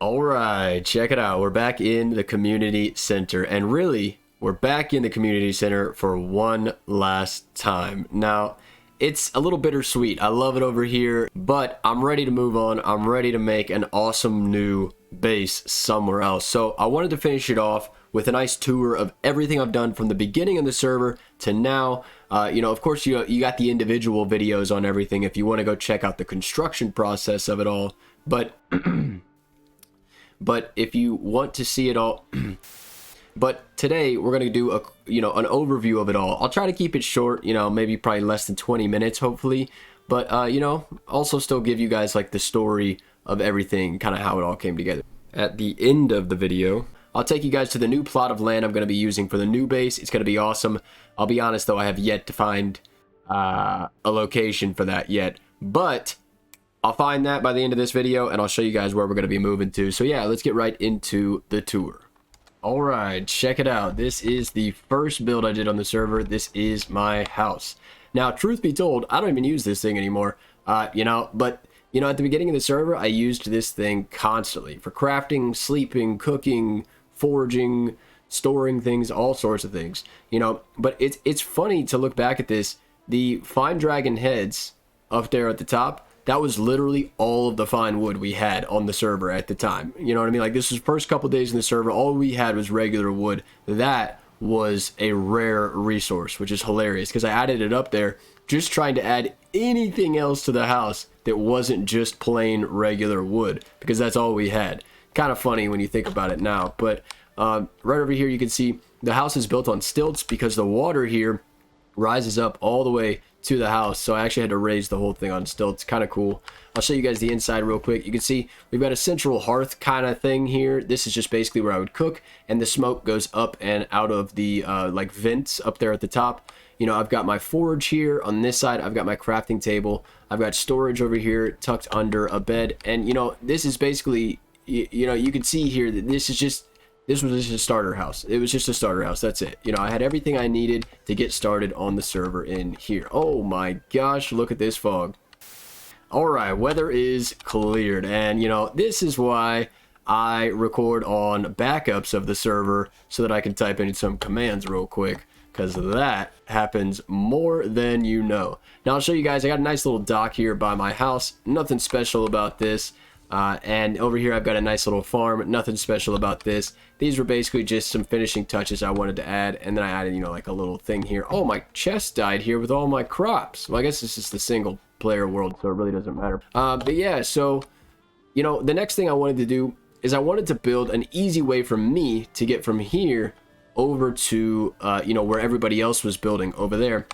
All right, check it out. We're back in the community center, and really, we're back in the community center for one last time. Now, it's a little bittersweet. I love it over here, but I'm ready to move on. I'm ready to make an awesome new base somewhere else. So I wanted to finish it off with a nice tour of everything I've done from the beginning of the server to now. Of course, you got the individual videos on everything if you want to go check out the construction process of it all. But But if you want to see it all, but today we're going to do an overview of it all. I'll try to keep it short, maybe probably less than 20 minutes, hopefully. But, also still give you guys like the story of everything, kind of how it all came together. At the end of the video, I'll take you guys to the new plot of land I'm going to be using for the new base. It's going to be awesome. I'll be honest though, I have yet to find a location for that yet. But I'll find that by the end of this video, and I'll show you guys where we're going to be moving to. So yeah, let's get right into the tour. All right, check it out. This is the first build I did on the server. This is my house. Now, truth be told, I don't even use this thing anymore, but at the beginning of the server, I used this thing constantly for crafting, sleeping, cooking, foraging, storing things, all sorts of things, but it's funny to look back at this. The fine dragon heads up there at the top, that was literally all of the fine wood we had on the server at the time. You know what I mean? Like, this was first couple days in the server, all we had was regular wood. That was a rare resource, which is hilarious because I added it up there just trying to add anything else to the house that wasn't just plain regular wood, because that's all we had. Kind of funny when you think about it now. But right over here you can see the house is built on stilts because the water here rises up all the way to the house, so I actually had to raise the whole thing on stilts. Kind of cool. I'll show you guys the inside real quick. You can see we've got a central hearth kind of thing here. This is just basically where I would cook, and the smoke goes up and out of the like vents up there at the top. I've got my forge here on this side. I've got my crafting table. I've got storage over here tucked under a bed, and this is basically you can see here that this was just a starter house. It was just a starter house. That's it. I had everything I needed to get started on the server in here. Oh my gosh, look at this fog. All right, weather is cleared, and this is why I record on backups of the server so that I can type in some commands real quick, because that happens more than you know. Now I'll show you guys. I got a nice little dock here by my house. Nothing special about this. And over here I've got a nice little farm. Nothing special about this. These were basically just some finishing touches I wanted to add, and then I added like a little thing here. Oh, my chest died here with all my crops. Well, I guess this is the single player world, so it really doesn't matter. But yeah, so the next thing I wanted to do is I wanted to build an easy way for me to get from here over to where everybody else was building over there.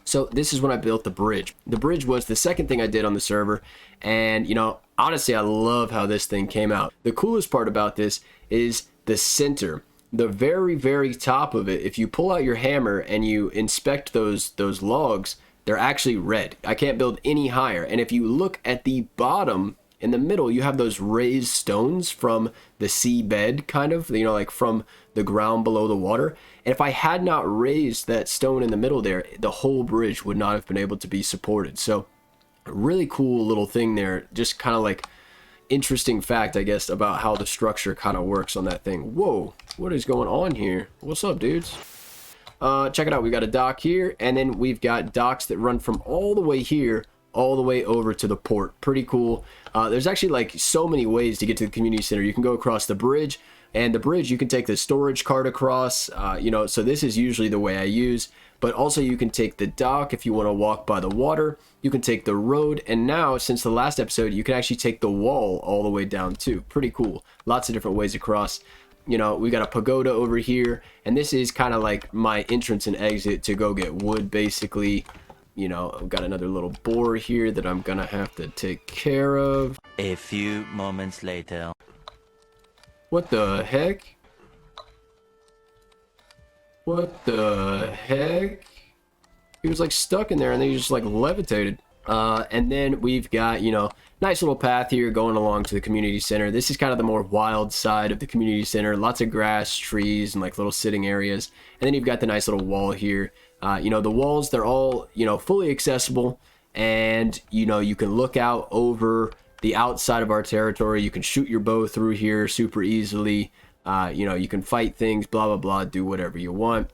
So this is when I built the bridge. The bridge was the second thing I did on the server, and honestly, I love how this thing came out. The coolest part about this is the center, the very, very top of it. If you pull out your hammer and you inspect those logs, they're actually red. I can't build any higher. And if you look at the bottom, in the middle, you have those raised stones from the seabed, kind of, like from the ground below the water. And if I had not raised that stone in the middle there, the whole bridge would not have been able to be supported. So a really cool little thing there, just kind of like interesting fact, I guess, about how the structure kind of works on that thing. Whoa, what is going on here? What's up, dudes? Check it out. We got a dock here, and then we've got docks that run from all the way here all the way over to the port. Pretty cool. There's actually like so many ways to get to the community center. You can go across the bridge, and the bridge you can take the storage cart across, so this is usually the way I use. But also you can take the dock if you want to walk by the water. You can take the road, and now since the last episode you can actually take the wall all the way down too. Pretty cool. Lots of different ways across. We got a pagoda over here, and this is kind of like my entrance and exit to go get wood, basically. I've got another little boar here that I'm gonna have to take care of. A few moments later. What the heck? What the heck? He was like stuck in there, and then he just like levitated. And then we've got, nice little path here going along to the community center. This is kind of the more wild side of the community center. Lots of grass, trees, and like little sitting areas. And then you've got the nice little wall here. The walls, they're all, fully accessible, and, you can look out over the outside of our territory. You can shoot your bow through here super easily. You know, you can fight things, blah blah blah, do whatever you want.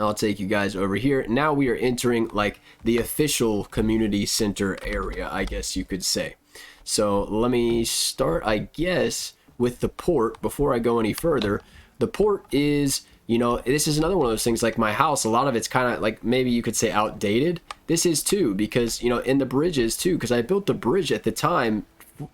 I'll take you guys over here. Now we are entering like the official community center area, I guess you could say. So let me start, I guess, with the port before I go any further. The port is, you know, this is another one of those things, like my house, a lot of it's kind of like, maybe you could say outdated. This is too, because, you know, in the bridges too, because I built the bridge at the time,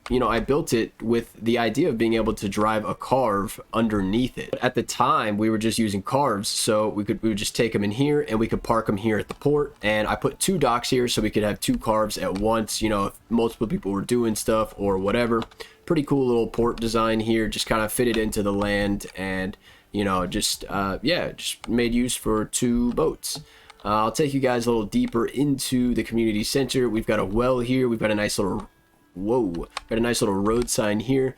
you know, I built it with the idea of being able to drive a carve underneath it. At the time, we were just using carves, so we would just take them in here and we could park them here at the port. And I put 2 docks here so we could have 2 carves at once, you know, if multiple people were doing stuff or whatever. Pretty cool little port design here, just kind of fitted into the land, and, you know, just, yeah, just made use for 2 boats. I'll take you guys a little deeper into the community center. We've got a well here. We've got a nice little, whoa, got a nice little road sign here.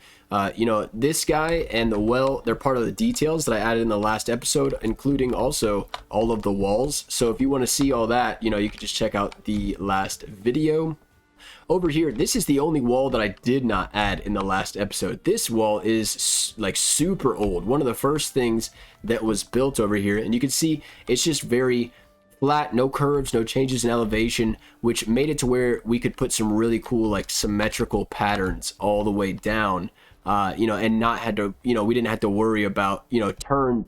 You know, this guy and the well, they're part of the details that I added in the last episode, including also all of the walls. So if you want to see all that, you know, you can just check out the last video. Over here, this is the only wall that I did not add in the last episode. This wall is like super old. One of the first things that was built over here, and you can see it's just very flat, no curves, no changes in elevation, which made it to where we could put some really cool like symmetrical patterns all the way down, you know, and not had to, you know, we didn't have to worry about, you know,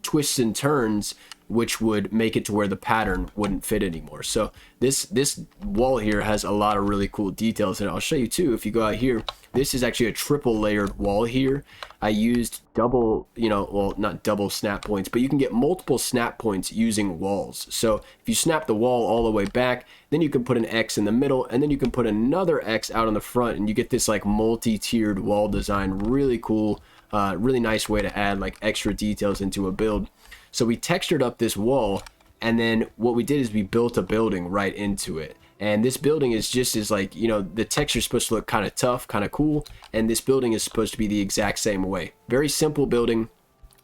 twists and turns, which would make it to where the pattern wouldn't fit anymore. So this wall here has a lot of really cool details, and I'll show you too. If you go out here, this is actually a triple layered wall here. I used double, you know, well, not double snap points, but you can get multiple snap points using walls. So if you snap the wall all the way back, then you can put an X in the middle, and then you can put another X out on the front, and you get this like multi-tiered wall design. Really cool, really nice way to add like extra details into a build. So we textured up this wall, and then what we did is we built a building right into it. And this building is just as like, you know, the texture is supposed to look kind of tough, kind of cool, and this building is supposed to be the exact same way. Very simple building,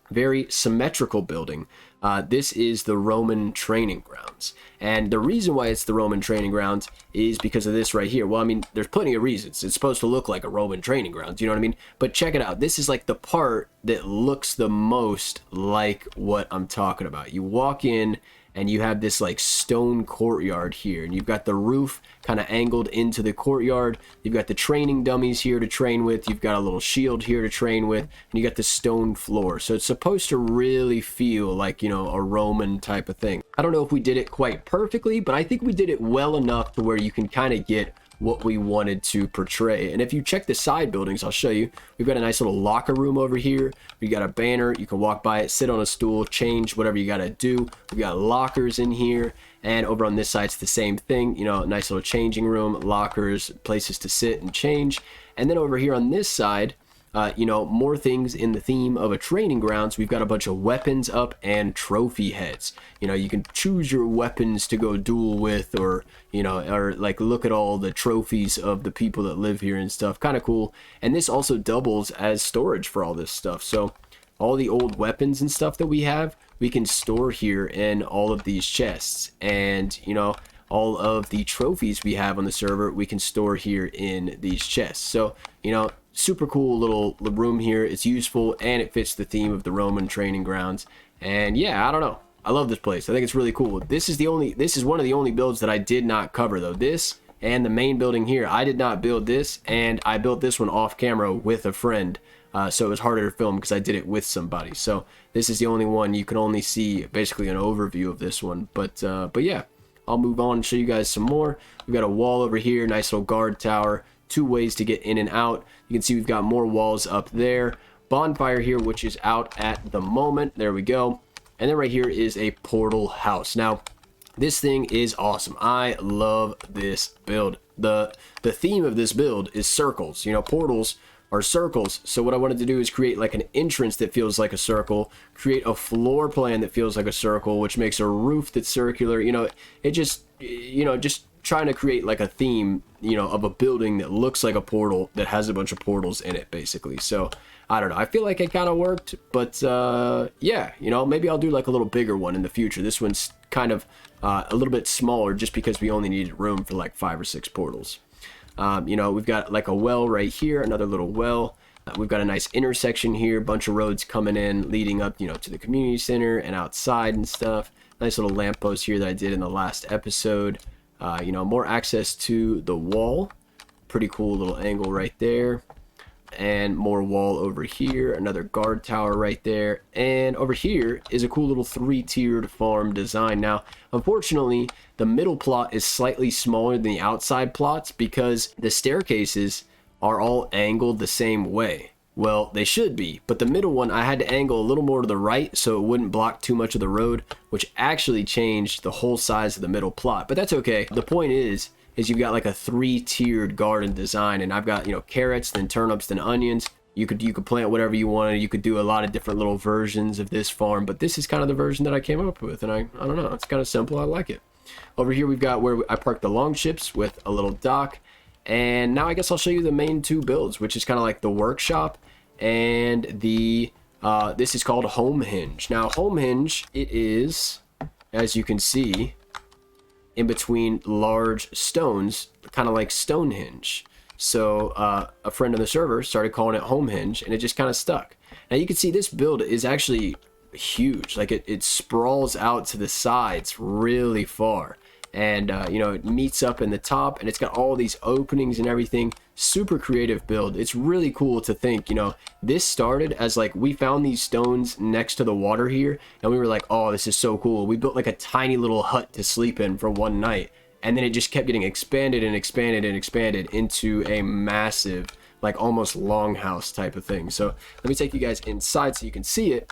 very symmetrical building. This is the Roman training grounds, and the reason why it's the Roman training grounds is because of this right here. Well, I mean, there's plenty of reasons. It's supposed to look like a Roman training grounds, you know what I mean? But check it out. This is like the part that looks the most like what I'm talking about. You walk in and you have this like stone courtyard here, and you've got the roof kind of angled into the courtyard. You've got the training dummies here to train with. You've got a little shield here to train with, and you got the stone floor. So it's supposed to really feel like, you know, a Roman type of thing. I don't know if we did it quite perfectly, but I think we did it well enough to where you can kind of get what we wanted to portray. And if you check the side buildings, I'll show you. We've got a nice little locker room over here. We got a banner. You can walk by it, sit on a stool, change whatever you got to do. We've got lockers in here, and over on this side it's the same thing. You know, nice little changing room, lockers, places to sit and change. And then over here on this side, you know, more things in the theme of a training grounds. We've got a bunch of weapons up and trophy heads. You know, you can choose your weapons to go duel with, or, you know, or like look at all the trophies of the people that live here and stuff. Kind of cool. And this also doubles as storage for all this stuff. So all the old weapons and stuff that we have, we can store here in all of these chests. And, you know, all of the trophies we have on the server, we can store here in these chests. So, you know, super cool little room here. It's useful, and it fits the theme of the Roman training grounds. And yeah, I don't know, I love this place. I think it's really cool. This is one of the only builds that I did not cover though. This and the main building here, I did not build this, and I built this one off camera with a friend. So it was harder to film because I did it with somebody. So this is the only one. You can only see basically an overview of this one. But yeah, I'll move on and show you guys some more. We've got a wall over here, nice little guard tower, 2 ways to get in and out. You can see we've got more walls up there. Bonfire here, which is out at the moment. There we go. And then right here is a portal house. Now, this thing is awesome. I love this build. The theme of this build is circles. You know, portals are circles. So what I wanted to do is create like an entrance that feels like a circle, create a floor plan that feels like a circle, which makes a roof that's circular. You know, it just, you know, just trying to create like a theme, you know, of a building that looks like a portal that has a bunch of portals in it, basically. So I don't know, I feel like it kind of worked, but yeah, you know, maybe I'll do like a little bigger one in the future. This one's kind of a little bit smaller just because we only needed room for like 5 or 6 portals. You know, we've got like a well right here, another little well. We've got a nice intersection here, bunch of roads coming in, leading up, you know, to the community center and outside and stuff. Nice little lamppost here that I did in the last episode. You know, more access to the wall. Pretty cool little angle right there. And more wall over here, another guard tower right there, and over here is a cool little 3-tiered farm design. Now unfortunately the middle plot is slightly smaller than the outside plots because the staircases are all angled the same way. Well, they should be, but the middle one I had to angle a little more to the right so it wouldn't block too much of the road, which actually changed the whole size of the middle plot, but that's okay. The point is you've got like a 3-tiered garden design, and I've got, you know, carrots, then turnips, then onions. You could plant whatever you wanted. You could do a lot of different little versions of this farm, but this is kind of the version that I came up with, and I don't know, it's kind of simple. I like it. Over here we've got where I parked the longships with a little dock, and now I guess I'll show you the main 2 builds, which is kind of like the workshop and the this is called Home Hinge. Now Home Hinge, it is, as you can see, in between large stones, kind of like Stonehenge. So a friend on the server started calling it Home Hinge, and it just kind of stuck. Now you can see this build is actually huge. Like it sprawls out to the sides really far, and you know, it meets up in the top, and it's got all these openings and everything. Super creative build. It's really cool to think, you know, this started as like we found these stones next to the water here, and we were like, oh, this is so cool. We built like a tiny little hut to sleep in for one night, and then it just kept getting expanded and expanded and expanded into a massive, like almost longhouse type of thing. So let me take you guys inside so you can see it.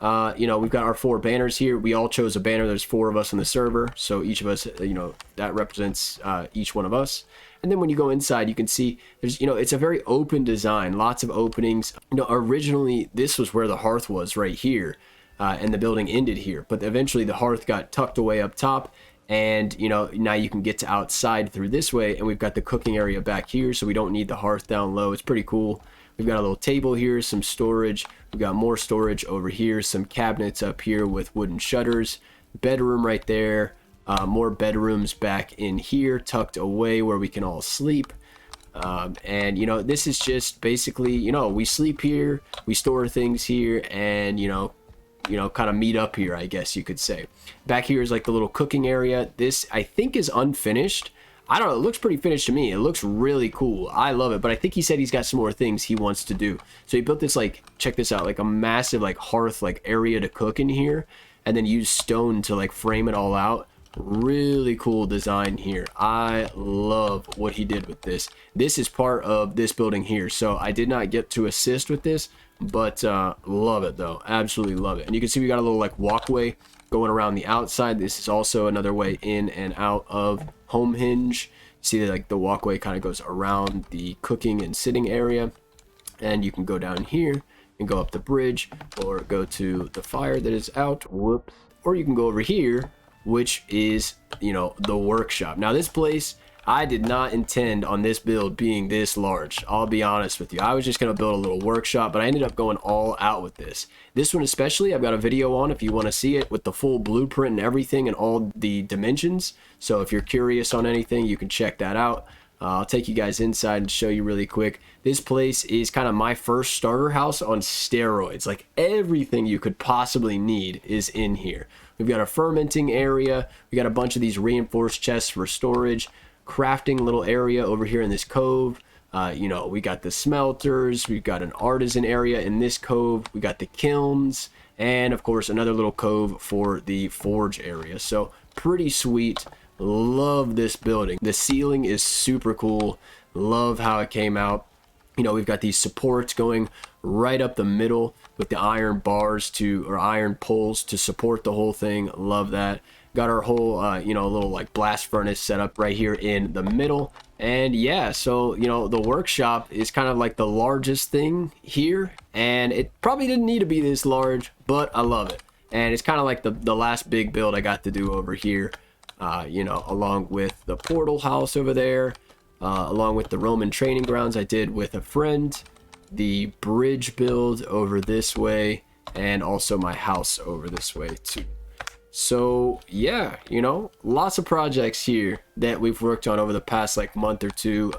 You know, we've got our 4 banners here. We all chose a banner. There's 4 of us on the server, so each of us, you know, that represents each one of us. And then when you go inside, you can see there's, you know, it's a very open design, lots of openings. You know, originally this was where the hearth was, right here, and the building ended here, but eventually the hearth got tucked away up top, and you know, now you can get to outside through this way, and we've got the cooking area back here, so we don't need the hearth down low. It's pretty cool. We've got a little table here, some storage. We've got more storage over here, some cabinets up here with wooden shutters, bedroom right there, more bedrooms back in here, tucked away where we can all sleep. And you know, this is just basically, you know, we sleep here, we store things here, and you know, kind of meet up here, I guess you could say. Back here is like the little cooking area. This I think is unfinished. I don't know, it looks pretty finished to me. It looks really cool. I love it, but I think he said he's got some more things he wants to do. So he built this, like, check this out, like a massive like hearth like area to cook in here, and then use stone to like frame it all out. Really cool design here. I love what he did with this. This is part of this building here, so I did not get to assist with this, but love it though. Absolutely love it. And you can see we got a little like walkway going around the outside. This is also another way in and out of Home Hinge. See that like the walkway kind of goes around the cooking and sitting area, and you can go down here and go up the bridge, or go to the fire that is out. Whoops. Or you can go over here, which is, you know, the workshop. Now this place, I did not intend on this build being this large. I'll be honest with you. I was just going to build a little workshop, but I ended up going all out with this. This one especially, I've got a video on if you want to see it with the full blueprint and everything and all the dimensions. So if you're curious on anything, you can check that out. I'll take you guys inside and show you really quick. This place is kind of my first starter house on steroids. Like everything you could possibly need is in here. We've got a fermenting area. We got a bunch of these reinforced chests for storage. Crafting little area over here in this cove. You know, we got the smelters. We've got an artisan area in this cove. We got the kilns. And of course, another little cove for the forge area. So pretty sweet. Love this building. The ceiling is super cool. Love how it came out. You know, we've got these supports going right up the middle with the iron bars or iron poles to support the whole thing. Love that. Got our whole, you know, little like blast furnace set up right here in the middle. And yeah, so, you know, the workshop is kind of like the largest thing here. And it probably didn't need to be this large, but I love it. And it's kind of like the last big build I got to do over here. You know, along with the portal house over there, along with the Roman training grounds I did with a friend, the bridge build over this way, and also my house over this way too. So yeah, you know, lots of projects here that we've worked on over the past like month or two.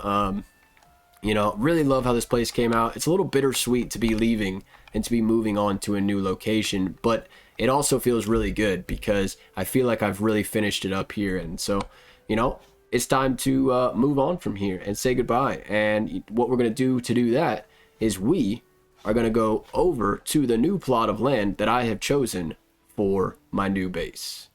You know, really love how this place came out. It's a little bittersweet to be leaving and to be moving on to a new location, but it also feels really good because I feel like I've really finished it up here. And so, you know, it's time to move on from here and say goodbye. And what we're going to do that is we are going to go over to the new plot of land that I have chosen for my new base.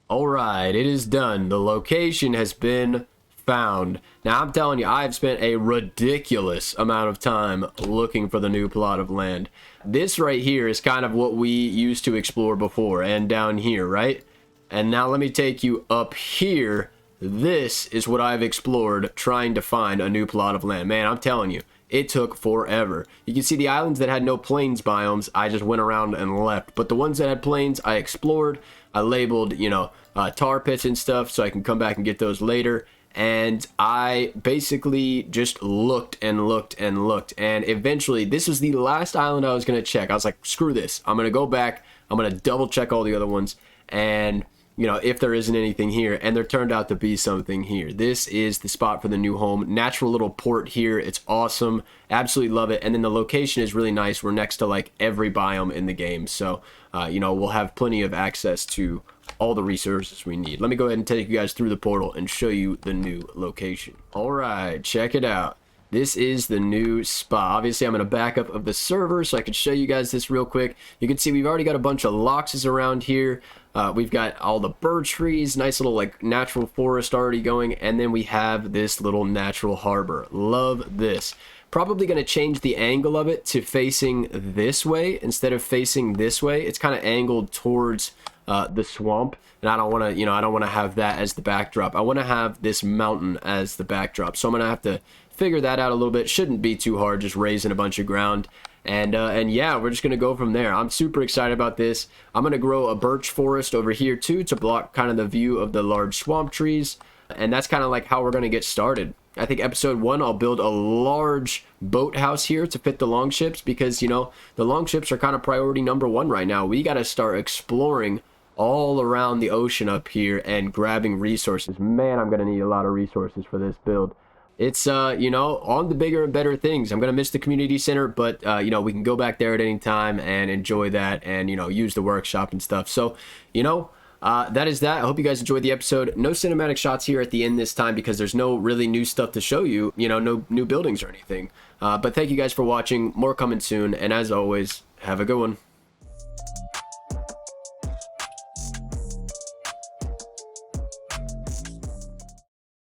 All right, it is done. The location has been found. Now, I'm telling you, I've spent a ridiculous amount of time looking for the new plot of land. This right here is kind of what we used to explore before, and down here, right? And now let me take you up here. This is what I've explored trying to find a new plot of land. Man, I'm telling you, it took forever. You can see the islands that had no plains biomes, I just went around and left. But the ones that had plains, I explored. I labeled, you know, tar pits and stuff so I can come back and get those later. And I basically just looked and looked and looked. And eventually, this was the last island I was going to check. I was like, screw this. I'm going to go back. I'm going to double check all the other ones. And, you know, if there isn't anything here. And there turned out to be something here. This is the spot for the new home. Natural little port here. It's awesome. Absolutely love it. And then the location is really nice. We're next to like every biome in the game. So, you know, we'll have plenty of access to all the resources we need. Let me go ahead and take you guys through the portal and show you the new location. All right, check it out. This is the new spot. Obviously, I'm going to back up of the server so I can show you guys this real quick. You can see we've already got a bunch of loxes around here. We've got all the birch trees, nice little like natural forest already going, and then we have this little natural harbor. Love this. Probably going to change the angle of it to facing this way instead of facing this way. It's kind of angled towards the swamp, and I don't want to, you know, I don't want to have that as the backdrop. I want to have this mountain as the backdrop, so I'm gonna have to figure that out a little bit. Shouldn't be too hard, just raising a bunch of ground, and yeah, we're just gonna go from there. I'm super excited about this. I'm gonna grow a birch forest over here too to block kind of the view of the large swamp trees, and that's kind of like how we're gonna get started. I think episode 1, I'll build a large boathouse here to fit the longships because, you know, the longships are kind of priority number 1 right now. We got to start exploring all around the ocean up here and grabbing resources. Man, I'm going to need a lot of resources for this build. It's, you know, on the bigger and better things. I'm going to miss the community center, but, you know, we can go back there at any time and enjoy that and, you know, use the workshop and stuff. So, you know, that is that. I hope you guys enjoyed the episode. No cinematic shots here at the end this time because there's no really new stuff to show you, you know, no new buildings or anything. But thank you guys for watching. More coming soon. And as always, have a good one.